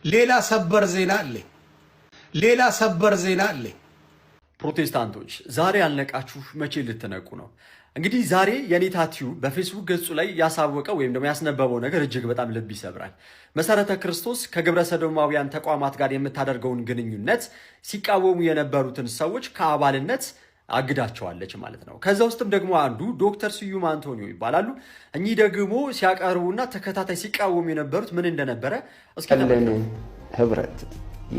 ሌላ ሰበር ዜና አለ። ፕሮቴስታንቶች ዛሬ ያልነቃችሁ መቼ ልትነቁ ነው? እንግዲህ ዛሬ የኔታ ቲዩብ በፌስቡክ ገጹ ላይ ያሳወቀው ወይም ደግሞ ያስነበበው ነገር እጅግ በጣም ልብ ይሰብራል። መሰረተ ክርስቶስ ከግብረ ሰዶማውያን ተቋማት ጋር የምታደርገውን ግንኙነት ሲቃወሙ የነበሩትን ሰዎች ከአባልነት አግዳቸዋለች ማለት ነው። ከዛ ውስጥም ደግሞ አንዱ ዶክተር ስዩም አንቶኒዮ ይባላሉ። እኚህ ደግሞ ሲያቀርቡና ተከታታይ ሲቃወሙ የነበሩት ምን እንደነበረ እስኪ ህብረት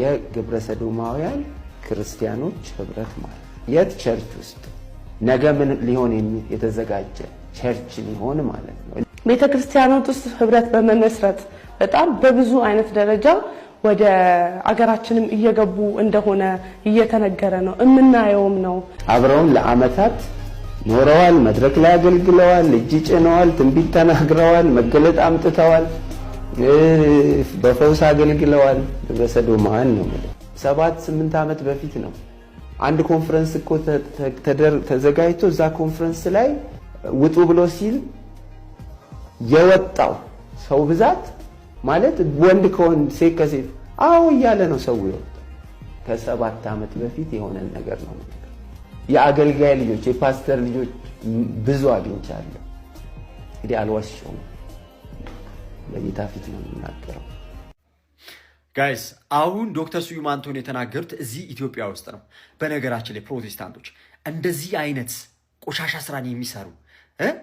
የግብረ ሰዶማውያን ክርስቲያኖች ህብረት ማለት የት ቸርች ውስጥ ነገ ምን ሊሆን የተዘጋጀ ቸርች ሊሆን ማለት ነው። ቤተ ክርስቲያናት ውስጥ ህብረት በመመስረት በጣም በብዙ አይነት ደረጃ ወደ አገራችንም እየገቡ እንደሆነ እየተነገረ ነው፣ የምናየውም ነው። አብረውን ለአመታት ኖረዋል፣ መድረክ ላይ አገልግለዋል፣ እጅ ጭነዋል፣ ትንቢት ተናግረዋል፣ መገለጥ አምጥተዋል፣ በፈውስ አገልግለዋል። ግብረ ሰዶማውያን ነው ማለት 7-8 ዓመት በፊት ነው አንድ ኮንፈረንስ እኮ ተዘጋጅቶ እዛ ኮንፈረንስ ላይ ውጡ ብሎ ሲል የወጣው ሰው ብዛት ማለት ወንድ ከወንድ ሴት ከሴት አዎ እያለ ነው ሰው ይወጣ። ከ7 ዓመት በፊት የሆነ ነገር ነው። የአገልጋይ ልጆች የፓስተር ልጆች ብዙ አግኝቻለሁ። እንግዲህ አልዋሽም፣ በጌታ ፊት ነው የምናገረው። ጋይስ አሁን ዶክተር ስዩም አንቶኒ የተናገሩት እዚህ ኢትዮጵያ ውስጥ ነው። በነገራችን ላይ ፕሮቴስታንቶች እንደዚህ አይነት ቆሻሻ ስራን የሚሰሩ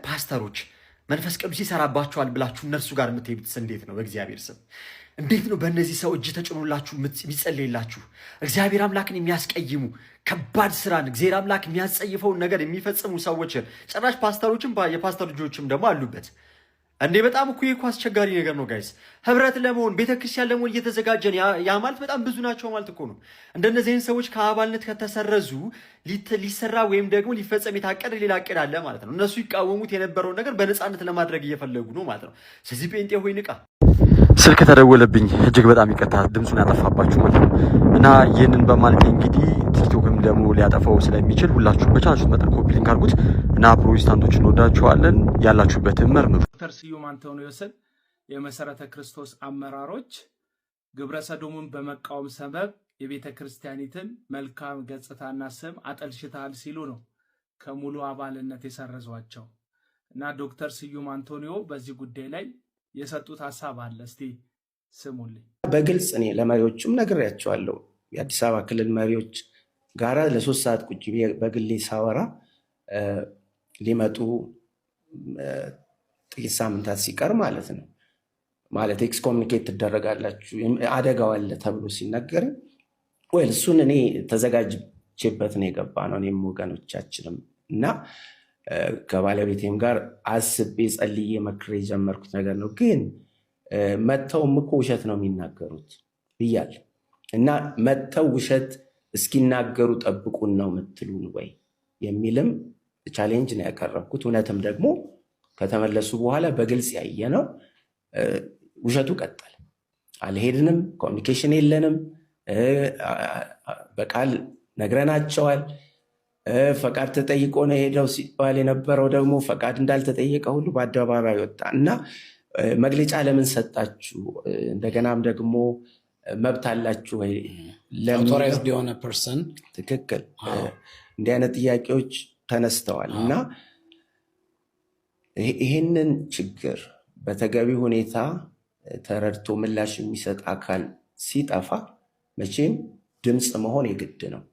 ፓስተሮች መንፈስ ቅዱስ ይሰራባቸዋል ብላችሁ እነርሱ ጋር የምትሄዱት እንዴት ነው? በእግዚአብሔር ስም እንዴት ነው በእነዚህ ሰው እጅ ተጭኖላችሁ የሚጸልይላችሁ? እግዚአብሔር አምላክን የሚያስቀይሙ ከባድ ስራን እግዚአብሔር አምላክ የሚያስጸይፈውን ነገር የሚፈጽሙ ሰዎች ጭራሽ ፓስተሮችም የፓስተር ልጆችም ደግሞ አሉበት። እንዴ በጣም እኮ አስቸጋሪ ነገር ነው ጋይስ። ህብረት ለመሆን ቤተክርስቲያን ለመሆን እየተዘጋጀን ያ ማለት በጣም ብዙ ናቸው ማለት እኮ ነው። እንደነዚህ አይነት ሰዎች ከአባልነት ከተሰረዙ ሊሰራ ወይም ደግሞ ሊፈጸም የታቀደ ሌላ እቅድ አለ ማለት ነው። እነሱ ይቃወሙት የነበረውን ነገር በነፃነት ለማድረግ እየፈለጉ ነው ማለት ነው። ስለዚህ ጴንጤ ሆይ ንቃ። ስልክ ተደወለብኝ፣ እጅግ በጣም ይቅርታ ድምፁን ያጠፋባችሁ ማለት ነው። እና ይህንን በማለት እንግዲህ ቲክቶክም ደግሞ ሊያጠፋው ስለሚችል ሁላችሁም በቻላችሁት መጠን ኮፒ ሊንክ አድርጉት እና ፕሮቴስታንቶች እንወዳችኋለን። ያላችሁበትን መርምሩ። ዶክተር ስዩም አንቶኒዮስን የመሰረተ ክርስቶስ አመራሮች ግብረ ሰዶምን በመቃወም ሰበብ የቤተ ክርስቲያኒትን መልካም ገጽታና ስም አጠልሽታል ሲሉ ነው ከሙሉ አባልነት የሰረዟቸው። እና ዶክተር ስዩም አንቶኒዮ በዚህ ጉዳይ ላይ የሰጡት ሐሳብ አለ። እስቲ ስሙልኝ። በግልጽ እኔ ለመሪዎቹም ነግሬያቸዋለሁ። የአዲስ አበባ ክልል መሪዎች ጋራ ለ3 ሰዓት ቁጭ በግሌ ሳወራ ሊመጡ ጥቂት ሳምንታት ሲቀር ማለት ነው ማለት ኤክስኮሙኒኬት ትደረጋላችሁ አደጋው አለ ተብሎ ሲነገር እሱን እኔ ተዘጋጅቼበት ነው የገባ ነው እኔም ወገኖቻችንም እና ከባለቤቴም ጋር አስቤ ጸልዬ መክሬ የጀመርኩት ነገር ነው። ግን መተውም እኮ ውሸት ነው የሚናገሩት ብያል እና መተው ውሸት እስኪናገሩ ጠብቁን ነው የምትሉን ወይ የሚልም ቻሌንጅ ነው ያቀረብኩት። እውነትም ደግሞ ከተመለሱ በኋላ በግልጽ ያየ ነው ውሸቱ ቀጠለ። አልሄድንም፣ ኮሚኒኬሽን የለንም፣ በቃል ነግረናቸዋል። ፈቃድ ተጠይቆ ነው ሄደው ሲባል የነበረው ደግሞ ፈቃድ እንዳልተጠየቀ ሁሉ በአደባባይ ወጣ እና መግለጫ ለምን ሰጣችሁ? እንደገናም ደግሞ መብት አላችሁ ወይ? አውቶራይዝድ የሆነ ፐርሰን ትክክል እንዲህ አይነት ጥያቄዎች ተነስተዋል እና ይህንን ችግር በተገቢ ሁኔታ ተረድቶ ምላሽ የሚሰጥ አካል ሲጠፋ መቼም ድምፅ መሆን የግድ ነው።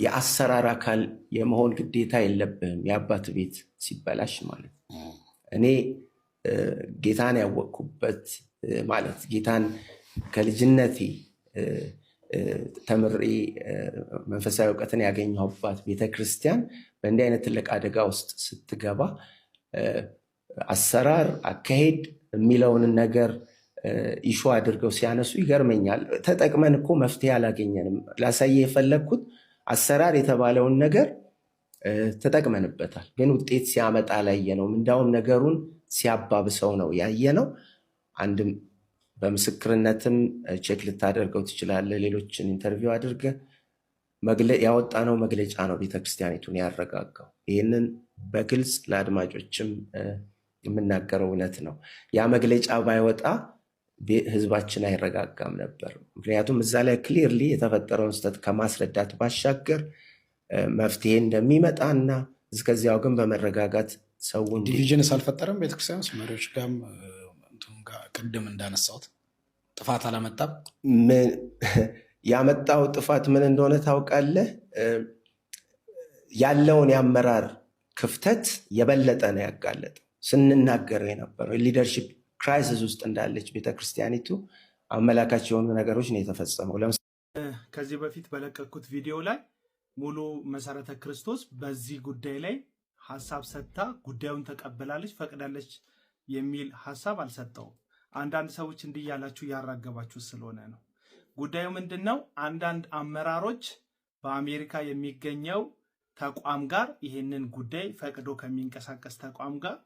የአሰራር አካል የመሆን ግዴታ የለብህም። የአባት ቤት ሲበላሽ ማለት እኔ ጌታን ያወቅኩበት ማለት ጌታን ከልጅነቴ ተምሬ መንፈሳዊ እውቀትን ያገኘሁባት ቤተክርስቲያን በእንዲህ አይነት ትልቅ አደጋ ውስጥ ስትገባ አሰራር አካሄድ የሚለውን ነገር ኢሹ አድርገው ሲያነሱ ይገርመኛል። ተጠቅመን እኮ መፍትሄ አላገኘንም። ላሳየ የፈለግኩት አሰራር የተባለውን ነገር ተጠቅመንበታል፣ ግን ውጤት ሲያመጣ አላየነውም። እንዳውም ነገሩን ሲያባብሰው ነው ያየነው። አንድም በምስክርነትም ቼክ ልታደርገው ትችላለህ። ሌሎችን ኢንተርቪው አድርገህ ያወጣነው መግለጫ ነው ቤተክርስቲያኒቱን ያረጋጋው። ይህንን በግልጽ ለአድማጮችም የምናገረው እውነት ነው። ያ መግለጫ ባይወጣ ህዝባችን አይረጋጋም ነበር። ምክንያቱም እዛ ላይ ክሊርሊ የተፈጠረውን ስህተት ከማስረዳት ባሻገር መፍትሄ እንደሚመጣና እስከዚያው ግን በመረጋጋት ሰው ዲቪዥንስ አልፈጠረም። ቤተክርስቲያን ውስጥ መሪዎች ጋርም ቅድም እንዳነሳሁት ጥፋት አላመጣም። ያመጣው ጥፋት ምን እንደሆነ ታውቃለህ? ያለውን የአመራር ክፍተት የበለጠ ነው ያጋለጠው። ስንናገረው የነበረው ሊደርሺፕ ክራይሲስ ውስጥ እንዳለች ቤተክርስቲያኒቱ አመላካች የሆኑ ነገሮች ነው የተፈጸመው። ከዚህ በፊት በለቀኩት ቪዲዮ ላይ ሙሉ መሰረተ ክርስቶስ በዚህ ጉዳይ ላይ ሐሳብ ሰጥታ ጉዳዩን ተቀበላለች፣ ፈቅዳለች የሚል ሐሳብ አልሰጠውም። አንዳንድ ሰዎች እንዲህ ያላችሁ ያራገባችሁ ስለሆነ ነው። ጉዳዩ ምንድነው? አንዳንድ አመራሮች በአሜሪካ የሚገኘው ተቋም ጋር ይሄንን ጉዳይ ፈቅዶ ከሚንቀሳቀስ ተቋም ጋር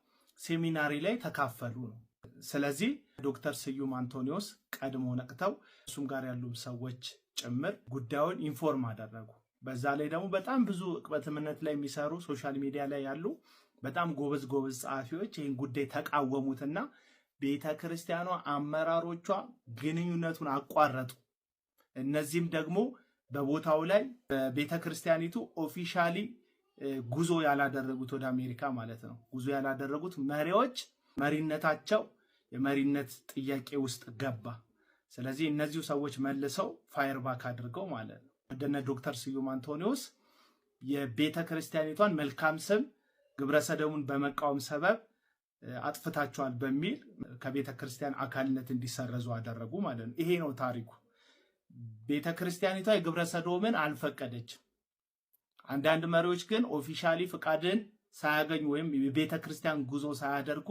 ሴሚናሪ ላይ ተካፈሉ ነው። ስለዚህ ዶክተር ስዩም አንቶኒዮስ ቀድሞ ነቅተው እሱም ጋር ያሉ ሰዎች ጭምር ጉዳዩን ኢንፎርም አደረጉ። በዛ ላይ ደግሞ በጣም ብዙ ዕቅበተ እምነት ላይ የሚሰሩ ሶሻል ሚዲያ ላይ ያሉ በጣም ጎበዝ ጸሐፊዎች ይህን ጉዳይ ተቃወሙትና ቤተክርስቲያኗ አመራሮቿ ግንኙነቱን አቋረጡ። እነዚህም ደግሞ በቦታው ላይ በቤተክርስቲያኒቱ ኦፊሻሊ ጉዞ ያላደረጉት ወደ አሜሪካ ማለት ነው ጉዞ ያላደረጉት መሪዎች መሪነታቸው የመሪነት ጥያቄ ውስጥ ገባ። ስለዚህ እነዚሁ ሰዎች መልሰው ፋየር ባክ አድርገው ማለት ነው እንደነ ዶክተር ስዩም አንቶኒዮስ የቤተክርስቲያኒቷን መልካም ስም ግብረሰዶምን በመቃወም ሰበብ አጥፍታቸዋል በሚል ከቤተክርስቲያን አካልነት እንዲሰረዙ አደረጉ ማለት ነው። ይሄ ነው ታሪኩ። ቤተክርስቲያኒቷ የግብረሰዶምን አልፈቀደችም። አንዳንድ መሪዎች ግን ኦፊሻሊ ፍቃድን ሳያገኙ ወይም የቤተክርስቲያን ጉዞ ሳያደርጉ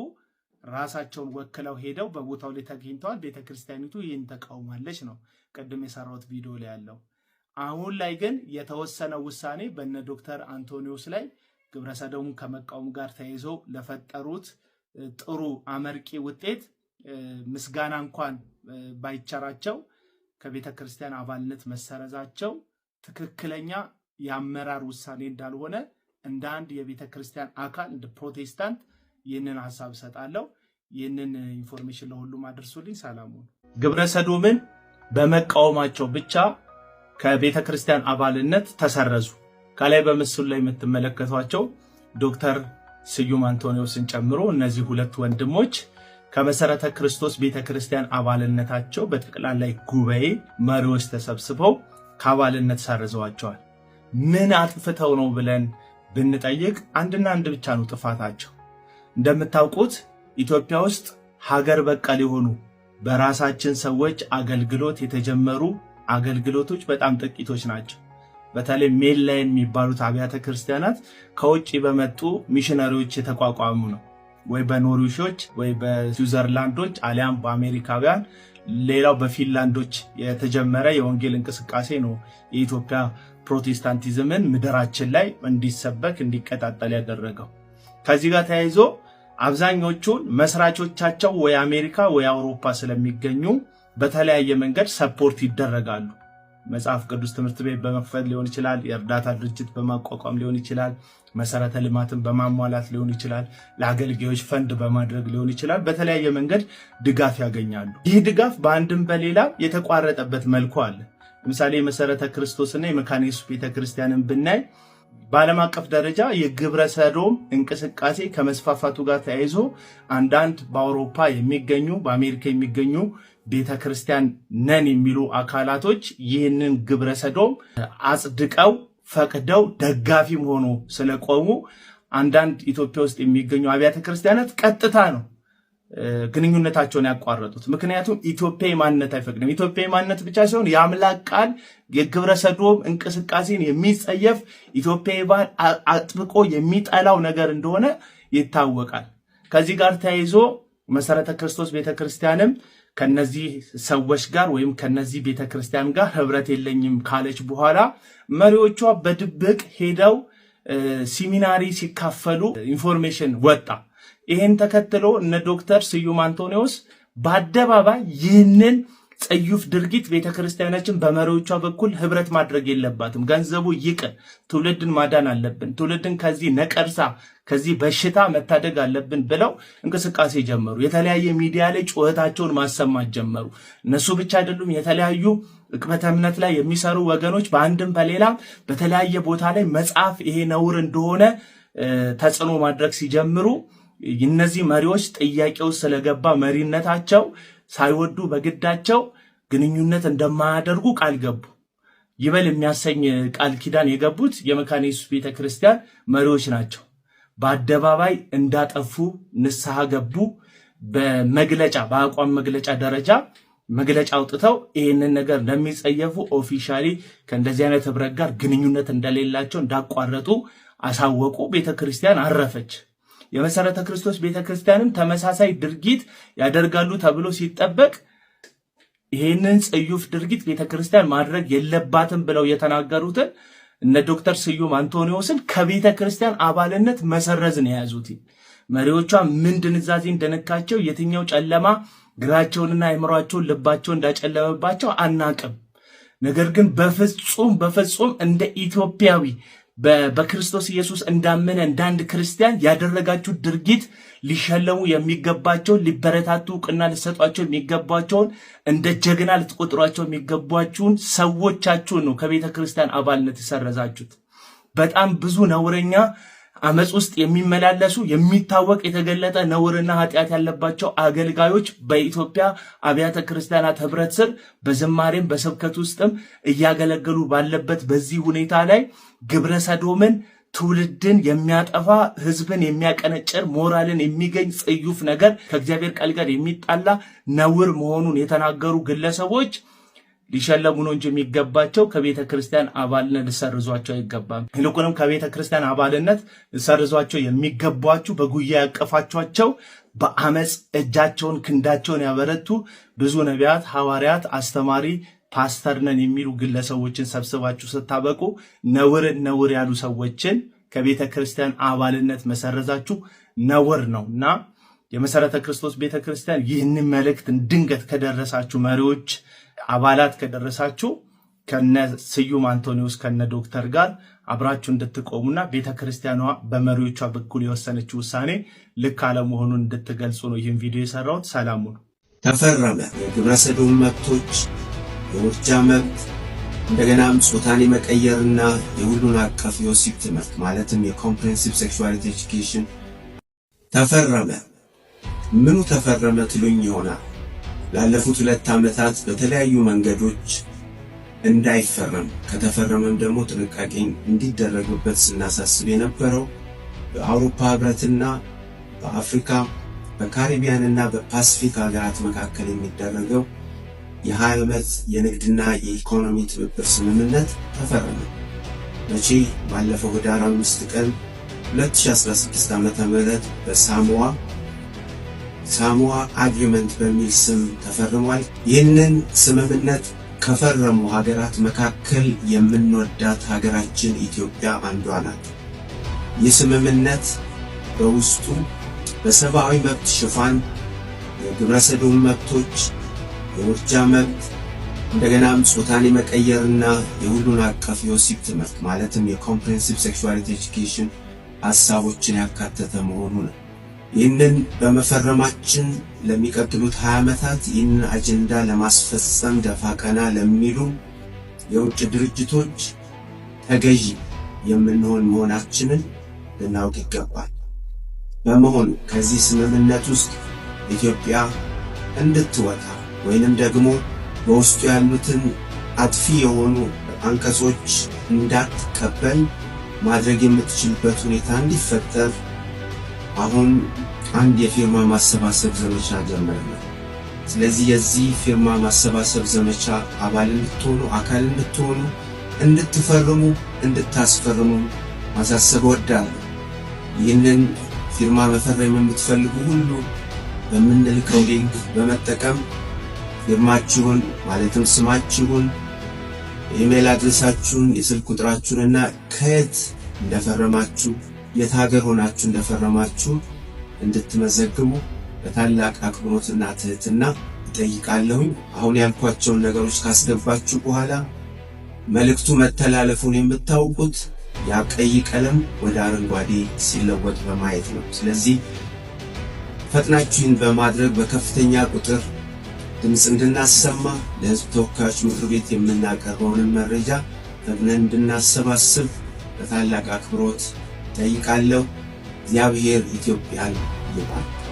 ራሳቸውን ወክለው ሄደው በቦታው ላይ ተገኝተዋል። ቤተክርስቲያኒቱ ይህን ተቃውማለች ነው ቅድም የሰራሁት ቪዲዮ ላይ ያለው። አሁን ላይ ግን የተወሰነው ውሳኔ በነ ዶክተር አንቶኒዮስ ላይ ግብረሰዶሙን ከመቃወም ጋር ተያይዞ ለፈጠሩት ጥሩ አመርቂ ውጤት ምስጋና እንኳን ባይቸራቸው ከቤተክርስቲያን አባልነት መሰረዛቸው ትክክለኛ የአመራር ውሳኔ እንዳልሆነ እንደ አንድ የቤተክርስቲያን አካል እንደ ፕሮቴስታንት ይህንን ሐሳብ ሰጣለሁ። ይህንን ኢንፎርሜሽን ለሁሉም አድርሱልኝ። ሰላሙን ግብረሰዶምን በመቃወማቸው ብቻ ከቤተክርስቲያን አባልነት ተሰረዙ። ከላይ በምስሉ ላይ የምትመለከቷቸው ዶክተር ስዩም አንቶኒዮስን ጨምሮ እነዚህ ሁለት ወንድሞች ከመሰረተ ክርስቶስ ቤተክርስቲያን አባልነታቸው በጠቅላላ ጉባኤ መሪዎች ተሰብስበው ከአባልነት ሰርዘዋቸዋል። ምን አጥፍተው ነው ብለን ብንጠይቅ አንድና አንድ ብቻ ነው ጥፋታቸው። እንደምታውቁት ኢትዮጵያ ውስጥ ሀገር በቀል የሆኑ በራሳችን ሰዎች አገልግሎት የተጀመሩ አገልግሎቶች በጣም ጥቂቶች ናቸው። በተለይ ሜንላይን የሚባሉት አብያተ ክርስቲያናት ከውጭ በመጡ ሚሽነሪዎች የተቋቋሙ ነው። ወይ በኖርዌጆች ወይ በስዊዘርላንዶች አሊያም በአሜሪካውያን ሌላው በፊንላንዶች የተጀመረ የወንጌል እንቅስቃሴ ነው የኢትዮጵያ ፕሮቴስታንቲዝምን ምድራችን ላይ እንዲሰበክ እንዲቀጣጠል ያደረገው። ከዚህ ጋር ተያይዞ አብዛኞቹን መስራቾቻቸው ወይ አሜሪካ ወይ አውሮፓ ስለሚገኙ በተለያየ መንገድ ሰፖርት ይደረጋሉ። መጽሐፍ ቅዱስ ትምህርት ቤት በመክፈት ሊሆን ይችላል፣ የእርዳታ ድርጅት በማቋቋም ሊሆን ይችላል፣ መሰረተ ልማትን በማሟላት ሊሆን ይችላል፣ ለአገልጋዮች ፈንድ በማድረግ ሊሆን ይችላል። በተለያየ መንገድ ድጋፍ ያገኛሉ። ይህ ድጋፍ በአንድም በሌላ የተቋረጠበት መልኩ አለ። ለምሳሌ የመሰረተ ክርስቶስና የመካነ ኢየሱስ ቤተክርስቲያንን ብናይ በዓለም አቀፍ ደረጃ የግብረሰዶም እንቅስቃሴ ከመስፋፋቱ ጋር ተያይዞ አንዳንድ በአውሮፓ የሚገኙ በአሜሪካ የሚገኙ ቤተክርስቲያን ነን የሚሉ አካላቶች ይህንን ግብረሰዶም አጽድቀው ፈቅደው ደጋፊም ሆኖ ስለቆሙ አንዳንድ ኢትዮጵያ ውስጥ የሚገኙ አብያተ ክርስቲያናት ቀጥታ ነው ግንኙነታቸውን ያቋረጡት። ምክንያቱም ኢትዮጵያዊ ማንነት አይፈቅድም። ኢትዮጵያዊ ማንነት ብቻ ሳይሆን የአምላክ ቃል የግብረሰዶም እንቅስቃሴን የሚጸየፍ ኢትዮጵያዊ ባህል አጥብቆ የሚጠላው ነገር እንደሆነ ይታወቃል። ከዚህ ጋር ተያይዞ መሰረተ ክርስቶስ ቤተክርስቲያንም ከነዚህ ሰዎች ጋር ወይም ከነዚህ ቤተክርስቲያን ጋር ህብረት የለኝም ካለች በኋላ መሪዎቿ በድብቅ ሄደው ሲሚናሪ ሲካፈሉ ኢንፎርሜሽን ወጣ። ይሄን ተከትሎ እነ ዶክተር ስዩም አንቶኒዮስ በአደባባይ ይህንን ጽዩፍ ድርጊት ቤተክርስቲያናችን በመሪዎቿ በኩል ህብረት ማድረግ የለባትም። ገንዘቡ ይቅር፣ ትውልድን ማዳን አለብን፣ ትውልድን ከዚህ ነቀርሳ ከዚህ በሽታ መታደግ አለብን ብለው እንቅስቃሴ ጀመሩ። የተለያየ ሚዲያ ላይ ጩኸታቸውን ማሰማት ጀመሩ። እነሱ ብቻ አይደሉም። የተለያዩ ዕቅበተ እምነት ላይ የሚሰሩ ወገኖች በአንድም በሌላም በተለያየ ቦታ ላይ መጽሐፍ ይሄ ነውር እንደሆነ ተጽዕኖ ማድረግ ሲጀምሩ እነዚህ መሪዎች ጥያቄው ስለገባ መሪነታቸው ሳይወዱ በግዳቸው ግንኙነት እንደማያደርጉ ቃል ገቡ። ይበል የሚያሰኝ ቃል ኪዳን የገቡት የመካነ ኢየሱስ ቤተክርስቲያን መሪዎች ናቸው። በአደባባይ እንዳጠፉ ንስሐ ገቡ። በመግለጫ በአቋም መግለጫ ደረጃ መግለጫ አውጥተው ይህንን ነገር እንደሚጸየፉ ኦፊሻሊ ከእንደዚህ አይነት ህብረት ጋር ግንኙነት እንደሌላቸው እንዳቋረጡ አሳወቁ። ቤተክርስቲያን አረፈች። የመሰረተ ክርስቶስ ቤተክርስቲያንም ተመሳሳይ ድርጊት ያደርጋሉ ተብሎ ሲጠበቅ ይህንን ጽዩፍ ድርጊት ቤተክርስቲያን ማድረግ የለባትም ብለው የተናገሩትን እነ ዶክተር ስዩም አንቶኒዎስን ከቤተክርስቲያን አባልነት መሰረዝ ነው የያዙት። መሪዎቿ ምን ድንዛዜ እንደነካቸው የትኛው ጨለማ ግራቸውንና አእምሯቸውን ልባቸውን እንዳጨለመባቸው አናቅም። ነገር ግን በፍጹም እንደ ኢትዮጵያዊ በክርስቶስ ኢየሱስ እንዳመነ እንዳንድ ክርስቲያን ያደረጋችሁ ድርጊት ሊሸለሙ የሚገባቸውን ሊበረታቱ ዕውቅና ሊሰጧቸው የሚገባቸውን እንደ ጀግና ልትቆጥሯቸው የሚገባችሁን ሰዎቻችሁን ነው ከቤተ ክርስቲያን አባልነት የሰረዛችሁት። በጣም ብዙ ነውረኛ አመጽ ውስጥ የሚመላለሱ የሚታወቅ የተገለጠ ነውርና ኃጢአት ያለባቸው አገልጋዮች በኢትዮጵያ አብያተ ክርስቲያናት ህብረት ስር በዝማሬም በስብከት ውስጥም እያገለገሉ ባለበት በዚህ ሁኔታ ላይ ግብረ ሰዶምን ትውልድን የሚያጠፋ ህዝብን የሚያቀነጭር ሞራልን የሚገኝ ጽዩፍ ነገር ከእግዚአብሔር ቃል ጋር የሚጣላ ነውር መሆኑን የተናገሩ ግለሰቦች ሊሸለሙ ነው እንጂ የሚገባቸው ከቤተ ክርስቲያን አባልነት ሊሰርዟቸው አይገባም። ይልቁንም ከቤተ ክርስቲያን አባልነት ሊሰርዟቸው የሚገባቸው በጉያ ያቀፋቸው በአመጽ እጃቸውን ክንዳቸውን ያበረቱ ብዙ ነቢያት፣ ሐዋርያት፣ አስተማሪ ፓስተር ነን የሚሉ ግለሰቦችን ሰብስባችሁ ስታበቁ ነውር ያሉ ሰዎችን ከቤተ ክርስቲያን አባልነት መሰረዛችሁ ነውር ነውና የመሰረተ ክርስቶስ ቤተ ክርስቲያን ይህንን መልእክት ድንገት ከደረሳችሁ መሪዎች አባላት ከደረሳችሁ ከነ ስዩም አንቶኒዎስ ከነ ዶክተር ጋር አብራችሁ እንድትቆሙና ቤተ ክርስቲያኗ በመሪዎቿ በኩል የወሰነችው ውሳኔ ልክ አለመሆኑን እንድትገልጹ ነው ይህን ቪዲዮ የሰራሁት። ሰላሙ ነው። ተፈረመ። የግብረ ሰዶም መብቶች፣ የውርጃ መብት፣ እንደገናም ጾታን የመቀየርና የሁሉን አቀፍ የወሲብ ትምህርት ማለትም የኮምፕሬሄንሲቭ ሴክሹዋሊቲ ኤጁኬሽን ተፈረመ። ምኑ ተፈረመ ትሉኝ ይሆናል። ላለፉት 2 ዓመታት በተለያዩ መንገዶች እንዳይፈረም ከተፈረመም ደግሞ ጥንቃቄ እንዲደረግበት ስናሳስብ የነበረው በአውሮፓ ህብረትና በአፍሪካ በካሪቢያንና በፓሲፊክ ሀገራት መካከል የሚደረገው የ20 ዓመት የንግድና የኢኮኖሚ ትብብር ስምምነት ተፈረመ። መቼ? ባለፈው ህዳር 5 ቀን 2016 ዓ.ም በሳሞዋ አግሪመንት በሚል ስም ተፈርሟል። ይህንን ስምምነት ከፈረሙ ሀገራት መካከል የምንወዳት ሀገራችን ኢትዮጵያ አንዷ ናት። ይህ ስምምነት በውስጡ በሰብአዊ መብት ሽፋን የግብረ ሰዶም መብቶች፣ የውርጃ መብት፣ እንደገናም ጾታን የመቀየርና የሁሉን አቀፍ የወሲብ ትምህርት ማለትም የኮምፕሬሄንሲቭ ሴክሹዋሊቲ ኤጁኬሽን ሐሳቦችን ያካተተ መሆኑ ነው። ይህንን በመፈረማችን ለሚቀጥሉት 20 ዓመታት ይህንን አጀንዳ ለማስፈጸም ደፋ ቀና ለሚሉ የውጭ ድርጅቶች ተገዢ የምንሆን መሆናችንን ልናውቅ ይገባል። በመሆኑ ከዚህ ስምምነት ውስጥ ኢትዮጵያ እንድትወጣ ወይንም ደግሞ በውስጡ ያሉትን አጥፊ የሆኑ አንቀጾች እንዳትቀበል ማድረግ የምትችልበት ሁኔታ እንዲፈጠር አሁን አንድ የፊርማ ማሰባሰብ ዘመቻ ጀመርን። ስለዚህ የዚህ ፊርማ ማሰባሰብ ዘመቻ አባል እንድትሆኑ፣ አካል እንድትሆኑ፣ እንድትፈርሙ፣ እንድታስፈርሙ ማሳሰብ እወዳለሁ። ይህንን ፊርማ መፈረም የምትፈልጉ ሁሉ በምንልከው ሊንክ በመጠቀም ፊርማችሁን ማለትም ስማችሁን፣ ኢሜል አድሬሳችሁን፣ የስልክ ቁጥራችሁንና ከየት እንደፈረማችሁ የት ሀገር ሆናችሁ እንደፈረማችሁ እንድትመዘግቡ በታላቅ አክብሮትና ትህትና ጠይቃለሁኝ። አሁን ያልኳቸውን ነገሮች ካስገባችሁ በኋላ መልእክቱ መተላለፉን የምታውቁት ያ ቀይ ቀለም ወደ አረንጓዴ ሲለወጥ በማየት ነው። ስለዚህ ፈጥናችሁን በማድረግ በከፍተኛ ቁጥር ድምፅ እንድናሰማ ለሕዝብ ተወካዮች ምክር ቤት የምናቀርበውን መረጃ ፈጥነን እንድናሰባስብ በታላቅ አክብሮት ጠይቃለሁ። እግዚአብሔር ኢትዮጵያን ይባርክ።